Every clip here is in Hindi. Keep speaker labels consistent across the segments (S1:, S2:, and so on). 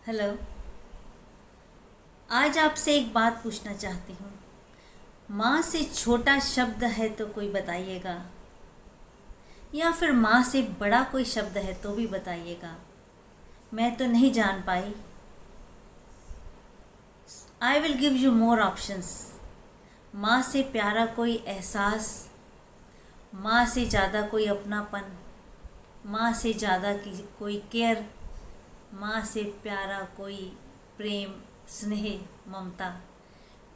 S1: हेलो। आज आपसे एक बात पूछना चाहती हूँ। माँ से छोटा शब्द है तो कोई बताइएगा, या फिर माँ से बड़ा कोई शब्द है तो भी बताइएगा। मैं तो नहीं जान पाई। I will give you more options. माँ से प्यारा कोई एहसास, माँ से ज़्यादा कोई अपनापन, माँ से ज़्यादा की कोई केयर, माँ से प्यारा कोई प्रेम, स्नेह, ममता।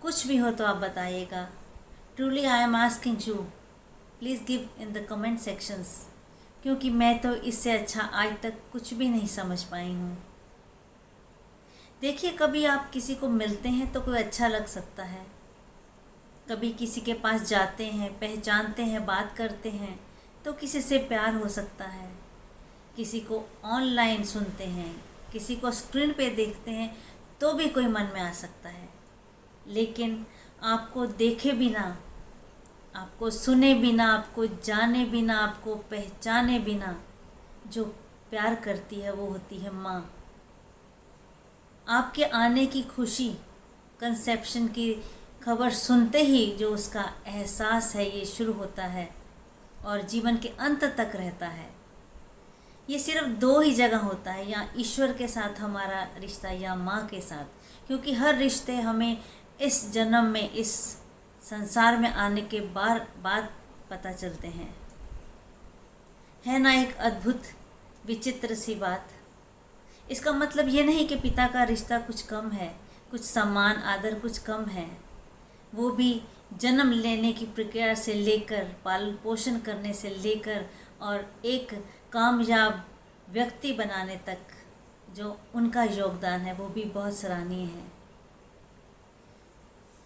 S1: कुछ भी हो तो आप बताइएगा। Truly I am asking you, please give in the comment sections, क्योंकि मैं तो इससे अच्छा आज तक कुछ भी नहीं समझ पाई हूँ। देखिए, कभी आप किसी को मिलते हैं तो कोई अच्छा लग सकता है, कभी किसी के पास जाते हैं, पहचानते हैं, बात करते हैं तो किसी से प्यार हो सकता है। किसी को ऑनलाइन सुनते हैं, किसी को स्क्रीन पे देखते हैं तो भी कोई मन में आ सकता है। लेकिन आपको देखे बिना, आपको सुने बिना, आपको जाने बिना, आपको पहचाने बिना जो प्यार करती है वो होती है माँ। आपके आने की खुशी, कंसेप्शन की खबर सुनते ही जो उसका एहसास है ये शुरू होता है और जीवन के अंत तक रहता है। ये सिर्फ दो ही जगह होता है, या ईश्वर के साथ हमारा रिश्ता या माँ के साथ, क्योंकि हर रिश्ते हमें इस जन्म में, इस संसार में आने के बाद पता चलते हैं। है ना एक अद्भुत विचित्र सी बात। इसका मतलब ये नहीं कि पिता का रिश्ता कुछ कम है, कुछ सम्मान आदर कुछ कम है। वो भी जन्म लेने की प्रक्रिया से लेकर, पालन पोषण करने से लेकर और एक कामयाब व्यक्ति बनाने तक जो उनका योगदान है वो भी बहुत सराहनीय है।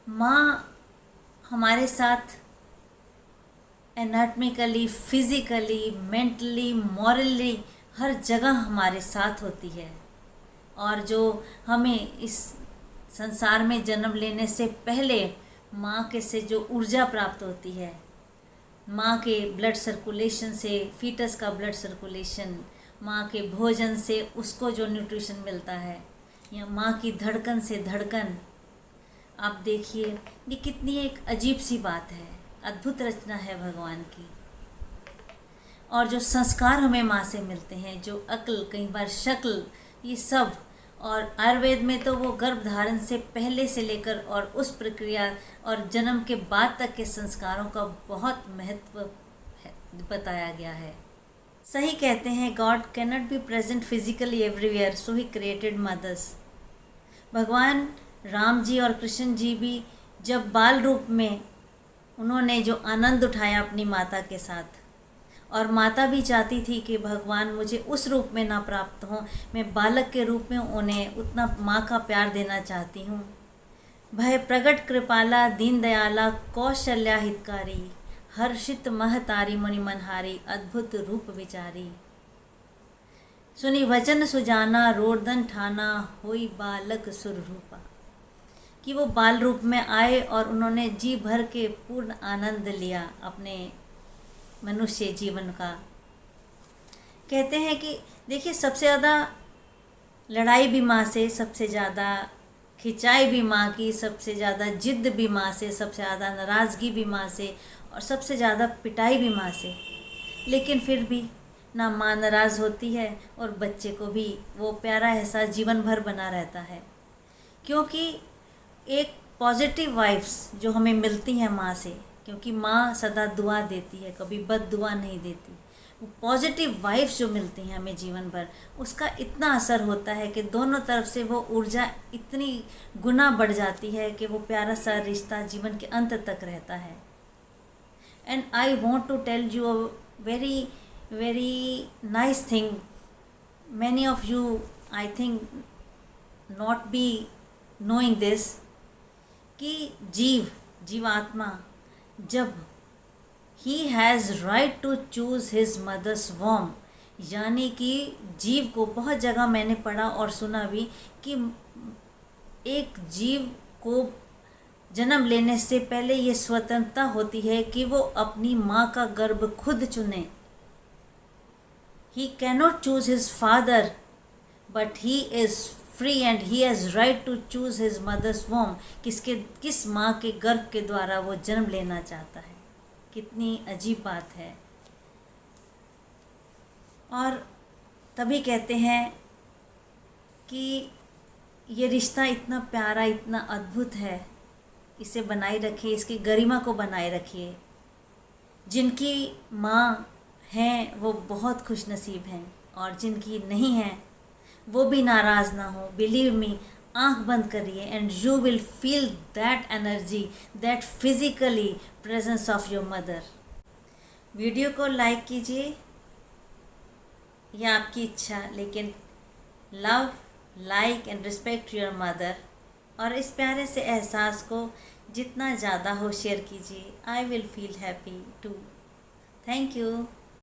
S1: माँ हमारे साथ एनाटॉमिकली, फिज़िकली, मेंटली, मॉरली हर जगह हमारे साथ होती है। और जो हमें इस संसार में जन्म लेने से पहले माँ के से जो ऊर्जा प्राप्त होती है, माँ के ब्लड सर्कुलेशन से, फीटस का ब्लड सर्कुलेशन, माँ के भोजन से उसको जो न्यूट्रिशन मिलता है, या माँ की धड़कन से धड़कन, आप देखिए ये कितनी एक अजीब सी बात है, अद्भुत रचना है भगवान की। और जो संस्कार हमें माँ से मिलते हैं, जो अक्ल, कई बार शक्ल, ये सब। और आयुर्वेद में तो वो गर्भधारण से पहले से लेकर और उस प्रक्रिया और जन्म के बाद तक के संस्कारों का बहुत महत्व बताया गया है। सही कहते हैं, God cannot be present physically everywhere, so he created mothers. भगवान राम जी और कृष्ण जी भी जब बाल रूप में उन्होंने जो आनंद उठाया अपनी माता के साथ, और माता भी चाहती थी कि भगवान मुझे उस रूप में ना प्राप्त हो, मैं बालक के रूप में उन्हें उतना माँ का प्यार देना चाहती हूँ। भय प्रगट कृपाला दीन दयाला कौशल्या हितकारी, हर्षित महतारी मुनि मनहारी, अद्भुत रूप विचारी। सुनी वचन सुजाना रोदन ठाना, होई बालक सुर रूपा। कि वो बाल रूप में आए और उन्होंने जी भर के पूर्ण आनंद लिया अपने मनुष्य जीवन का। कहते हैं कि देखिए, सबसे ज़्यादा लड़ाई भी माँ से, सबसे ज़्यादा खिंचाई भी माँ की, सबसे ज़्यादा जिद्द भी माँ से, सबसे ज़्यादा नाराज़गी भी माँ से, और सबसे ज़्यादा पिटाई भी माँ से। लेकिन फिर भी ना माँ नाराज़ होती है और बच्चे को भी वो प्यारा एहसास जीवन भर बना रहता है। क्योंकि एक पॉजिटिव वाइब्स जो हमें मिलती हैं माँ से, क्योंकि माँ सदा दुआ देती है, कभी बद दुआ नहीं देती। वो पॉजिटिव वाइब्स जो मिलती हैं हमें जीवन भर, उसका इतना असर होता है कि दोनों तरफ से वो ऊर्जा इतनी गुना बढ़ जाती है कि वो प्यारा सा रिश्ता जीवन के अंत तक रहता है। And I want to tell you a very very nice thing. Many of you I think not be knowing this, कि जीवात्मा जब ही has right to choose his mother's वॉर्म, यानी कि जीव को, बहुत जगह मैंने पढ़ा और सुना भी कि एक जीव को जन्म लेने से पहले ये स्वतंत्रता होती है कि वो अपनी माँ का गर्भ खुद चुने। He cannot choose his father, but he is free and he has right to choose his mother's womb. किस माँ के गर्भ के द्वारा वो जन्म लेना चाहता है। कितनी अजीब बात है। और तभी कहते हैं कि ये रिश्ता इतना प्यारा, इतना अद्भुत है, इसे बनाए रखिए, इसकी गरिमा को बनाए रखिए। जिनकी माँ हैं वो बहुत खुशनसीब हैं, और जिनकी नहीं हैं वो भी नाराज़ ना हो। बिलीव मी, आँख बंद करिए and you will feel that energy, that physically presence of your mother. Video को लाइक कीजिए, यह आपकी इच्छा, लेकिन love, like and respect your mother. और इस प्यारे से एहसास को जितना ज़्यादा हो शेयर कीजिए। I will feel happy too. Thank you.